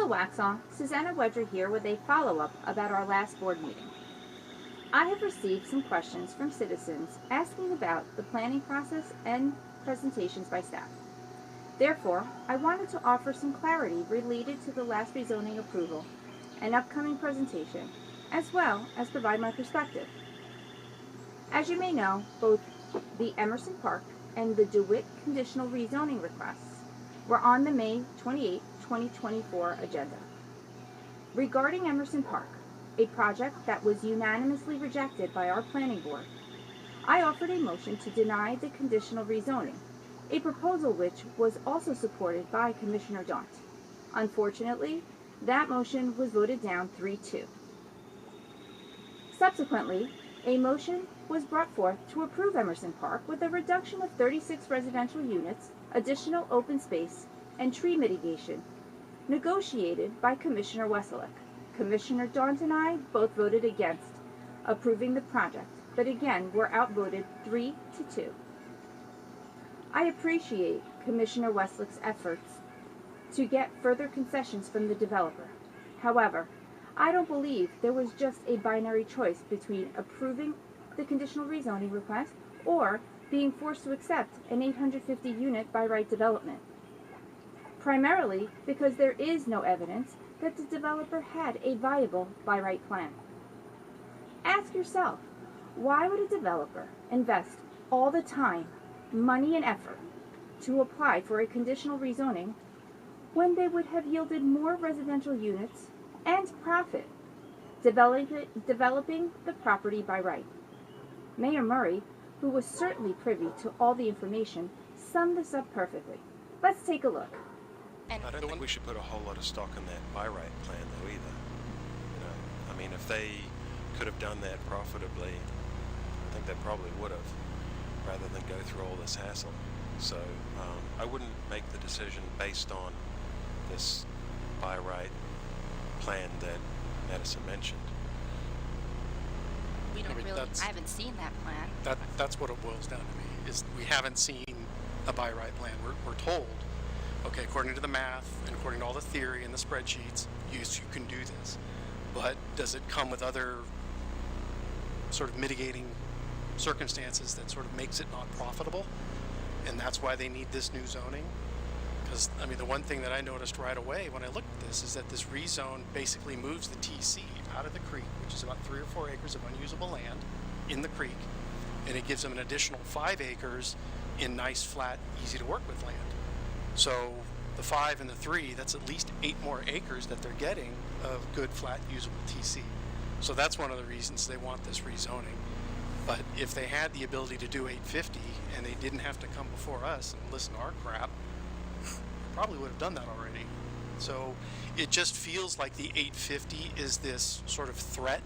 Hello Waxhaw, Susanna Wedra here with a follow-up about our last board meeting. I have received some questions from citizens asking about the planning process and presentations by staff. Therefore, I wanted to offer some clarity related to the last rezoning approval and upcoming presentation, as well as provide my perspective. As you may know, both the Emerson Park and the DeWitt conditional rezoning requests were on the May 28, 2024 agenda. Regarding Emerson Park, a project that was unanimously rejected by our planning board, I offered a motion to deny the conditional rezoning, a proposal which was also supported by Commissioner Daunt. Unfortunately, that motion was voted down 3-2. Subsequently, a motion was brought forth to approve Emerson Park with a reduction of 36 residential units, additional open space, and tree mitigation, negotiated by Commissioner Wesselek. Commissioner Daunt and I both voted against approving the project, but again were outvoted 3-2. I appreciate Commissioner Wesselek's efforts to get further concessions from the developer. However, I don't believe there was just a binary choice between approving the conditional rezoning request or being forced to accept an 850 unit by right development. Primarily because there is no evidence that the developer had a viable by right plan. Ask yourself, why would a developer invest all the time, money, and effort to apply for a conditional rezoning when they would have yielded more residential units and profit developing the property by right? Mayor Murray, who was certainly privy to all the information, summed this up perfectly. Let's take a look. I don't think we should put a whole lot of stock in that by right plan though either. You know, I mean, if they could have done that profitably, I think they probably would have, rather than go through all this hassle. So I wouldn't make the decision based on this by right plan that Madison mentioned. We don't I haven't seen that plan. That's what it boils down to me, is we haven't seen a by right plan. We're told, okay, according to the math and according to all the theory and the spreadsheets, you can do this. But does it come with other sort of mitigating circumstances that sort of makes it not profitable? And that's why they need this new zoning. Because, I mean, the one thing that I noticed right away when I looked at this is that this rezone basically moves the TC out of the creek, which is about 3 or 4 acres of unusable land in the creek, and it gives them an additional 5 acres in nice, flat, easy to work with land. So the 5 and the 3, that's at least 8 more acres that they're getting of good, flat, usable TC. So that's one of the reasons they want this rezoning. But if they had the ability to do 850 and they didn't have to come before us and listen to our crap, probably would have done that already. So it just feels like the 850 is this sort of threat,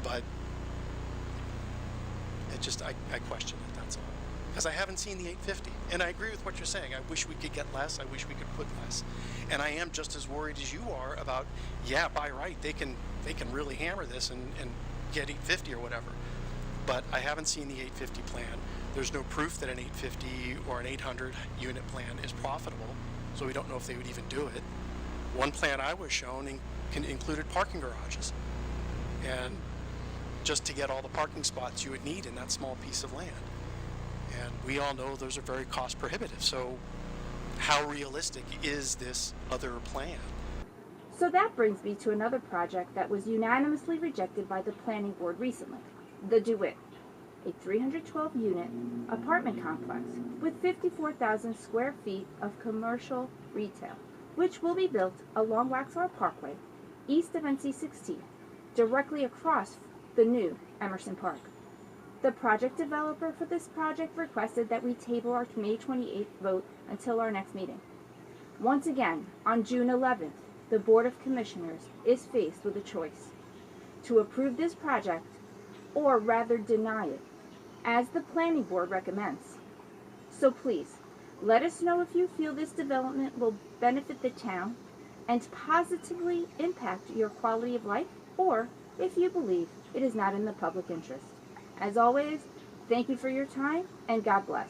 but it just, I question it, that's all. Because I haven't seen the 850. And I agree with what you're saying. I wish we could get less. I wish we could put less. And I am just as worried as you are about, yeah, by right, they can really hammer this and get 850 or whatever. But I haven't seen the 850 plan. There's no proof that an 850 or an 800 unit plan is profitable, so we don't know if they would even do it. One plan I was shown included parking garages, and just to get all the parking spots you would need in that small piece of land. And we all know those are very cost prohibitive, so how realistic is this other plan? So that brings me to another project that was unanimously rejected by the planning board recently, the DeWitt, a 312-unit apartment complex with 54,000 square feet of commercial retail, which will be built along Waxhaw Parkway, east of NC 16, directly across the new Emerson Park. The project developer for this project requested that we table our May 28th vote until our next meeting. Once again, on June 11th, the Board of Commissioners is faced with a choice: to approve this project or rather deny it, as the planning board recommends. So please, let us know if you feel this development will benefit the town and positively impact your quality of life, or if you believe it is not in the public interest. As always, thank you for your time, and God bless.